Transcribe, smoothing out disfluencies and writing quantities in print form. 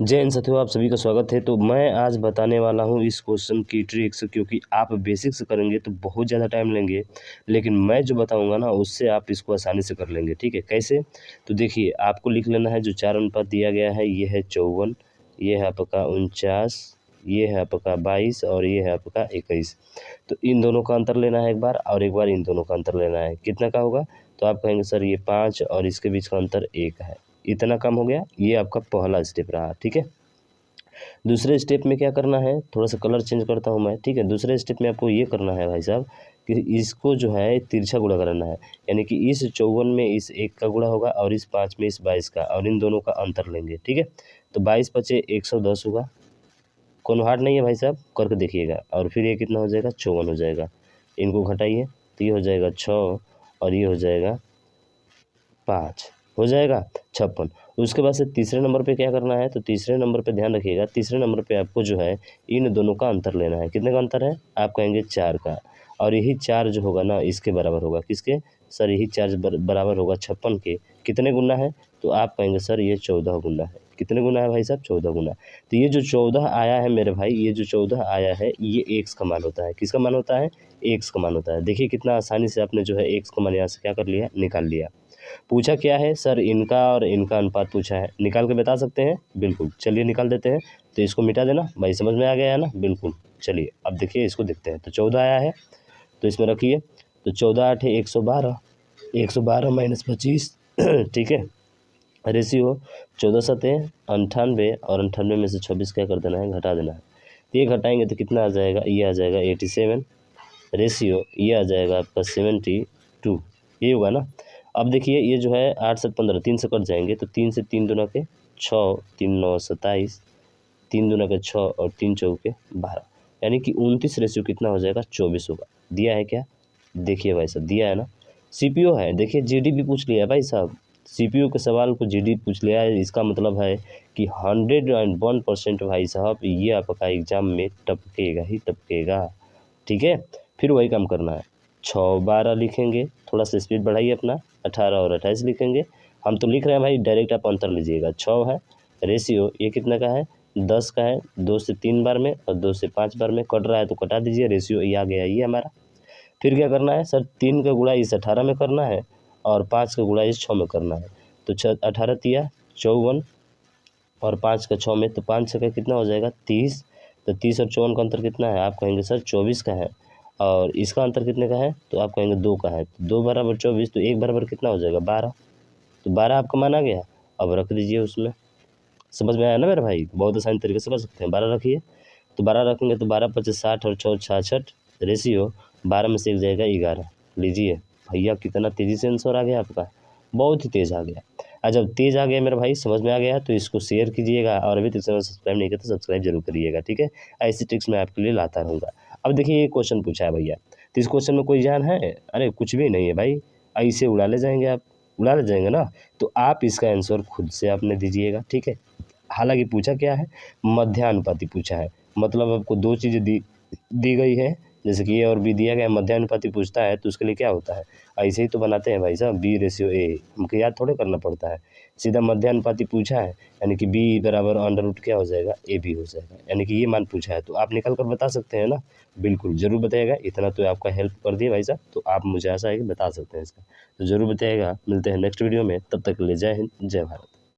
जय हिंद साथियों, आप सभी का स्वागत है। तो मैं आज बताने वाला हूं इस क्वेश्चन की ट्रिक्स, क्योंकि आप बेसिक से करेंगे तो बहुत ज़्यादा टाइम लेंगे, लेकिन मैं जो बताऊंगा ना उससे आप इसको आसानी से कर लेंगे। ठीक है, कैसे? तो देखिए, आपको लिख लेना है जो चार अनुपात दिया गया है। ये है 54, ये है आपका 49, ये है आपका 22 और ये है आपका 21। तो इन दोनों का अंतर लेना है एक बार, और एक बार इन दोनों का अंतर लेना है। कितना का होगा? तो आप कहेंगे सर ये 5 और इसके बीच का अंतर 1 है। इतना कम हो गया। ये आपका पहला स्टेप रहा। ठीक है, दूसरे स्टेप में क्या करना है, थोड़ा सा कलर चेंज करता हूँ मैं। ठीक है, दूसरे स्टेप में आपको ये करना है भाई साहब कि इसको जो है तिरछा गुणा करना है, यानी कि इस 54 में इस 1 का गुणा होगा और इस 5 में इस 22 का, और इन दोनों का अंतर लेंगे। ठीक है, तो 22 पचे 110 होगा। कोनो हार्ड नहीं है भाई साहब, करके देखिएगा। और फिर ये कितना हो जाएगा? 54 हो जाएगा। इनको घटाइए तो ये हो जाएगा 6 और ये हो जाएगा 5, हो जाएगा 56। उसके बाद से तीसरे नंबर पे क्या करना है, तो तीसरे नंबर पे ध्यान रखिएगा। तीसरे नंबर पे आपको जो है इन दोनों का अंतर लेना है। कितने का अंतर है? आप कहेंगे 4 का, और यही 4 जो होगा ना इसके बराबर होगा। किसके? सर यही 4 बराबर होगा 56 के। कितने गुना है? तो आप कहेंगे सर ये 14 गुना है। कितने गुना है भाई साहब? 14 गुना। तो ये जो 14 आया है मेरे भाई, ये जो 14 आया है ये एक्स का मान होता है। किसका मान होता है? एक्स का मान होता है। देखिए कितना आसानी से आपने जो है एक्स का मान यहाँ से क्या कर लिया, निकाल लिया। पूछा क्या है सर? इनका और इनका अनुपात पूछा है। निकाल के बता सकते हैं? बिल्कुल, चलिए निकाल देते हैं। तो इसको मिटा देना भाई, समझ में आ गया है ना? बिल्कुल। चलिए अब देखिए इसको देखते हैं। तो 14 आया है तो इसमें रखिए। तो 14 8 112, 112 माइनस 25 ठीक है, रेशियो 14 7 98, और 98 में से 26 क्या कर देना है? घटा देना है। तो ये घटाएंगे तो कितना आ जाएगा? ये आ जाएगा 87, रेशियो ये आ जाएगा आपका 72। ये होगा ना? अब देखिए ये जो है 8 7 15, 3 से कट जाएंगे तो 3 से 3 दूना के 6, 3 9 27, 3 दूना के 6 और 3 चौके 12, यानी कि 29 रेशियो कितना हो जाएगा? 24 होगा। दिया है क्या? देखिए भाई साहब, दिया है ना? सीपीओ है, देखिए जीडी भी पूछ लिया है भाई साहब। सीपीओ के सवाल को जीडी पूछ लिया है, इसका मतलब है कि 101% भाई साहब ये आपका एग्जाम में टपकेगा ही टपकेगा। ठीक है, फिर वही काम करना है। 6 12 लिखेंगे, थोड़ा सा स्पीड बढ़ाइए अपना। 18 और 28 लिखेंगे। हम तो लिख रहे हैं भाई, डायरेक्ट आप अंतर लीजिएगा। 6 है, रेशियो ये कितना का है? 10 का है। 2 से 3 बार में और 2 से 5 बार में कट रहा है तो कटा दीजिए। रेशियो ये आ गया, ये हमारा। फिर क्या करना है सर? 3 का गुणा इस 18 में करना है और 5 का गुणा इस 6 में करना है। तो 18 तिया 54 और 5 का 6 में, तो 5 का कितना हो जाएगा? 30। तो 30 और 54 का अंतर कितना है? आप कहेंगे सर 24 का है। और इसका अंतर कितने का है? तो आप कहेंगे 2 का है। तो 2 बराबर 24, तो 1 बराबर कितना हो जाएगा? 12। तो 12 आपका मान आ गया। अब रख दीजिए उसमें। समझ में आया ना मेरे भाई? बहुत आसानी तरीके से समझ सकते हैं। 12 रखिए। तो 12 रखेंगे तो 12 पचे 60 और 6 66, रेशियो 12 में से एक जाएगा 11। लीजिए भैया, कितना तेज़ी से आंसर आ गया आपका, बहुत ही तेज़ आ गया। और जब तेज़ आ गया मेरे भाई, समझ में आ गया, तो इसको शेयर कीजिएगा, और अभी तक चैनल सब्सक्राइब नहीं किया तो सब्सक्राइब जरूर करिएगा। ठीक है, ऐसी ट्रिक्स मैं आपके लिए लाता रहूँगा। अब देखिए ये क्वेश्चन पूछा है भैया, तो इस क्वेश्चन में कोई जान है? अरे कुछ भी नहीं है भाई, ऐसे उड़ा ले जाएंगे आप, उड़ा ले जाएंगे ना। तो आप इसका आंसर खुद से आपने दीजिएगा। ठीक है, हालांकि पूछा क्या है? मध्यानुपाती पूछा है। मतलब आपको दो चीज़ें दी गई है, जैसे कि ए और बी दिया गया है। मध्यानुपाती पूछता है तो उसके लिए क्या होता है? ऐसे ही तो बनाते हैं भाई साहब, बी रेशियो ए। हमको याद थोड़े करना पड़ता है, सीधा मध्यानुपाती पूछा है, यानी कि बी बराबर अंडर रूट क्या हो जाएगा? ए बी हो जाएगा, यानी कि ये मान पूछा है। तो आप निकल कर बता सकते हैं ना? बिल्कुल ज़रूर बताइएगा। इतना तो आपका हेल्प कर दिया भाई साहब, तो आप मुझे आशा है कि बता सकते हैं इसका। तो ज़रूर बताइएगा। मिलते हैं नेक्स्ट वीडियो में, तब तक के लिए जय हिंद, जय भारत।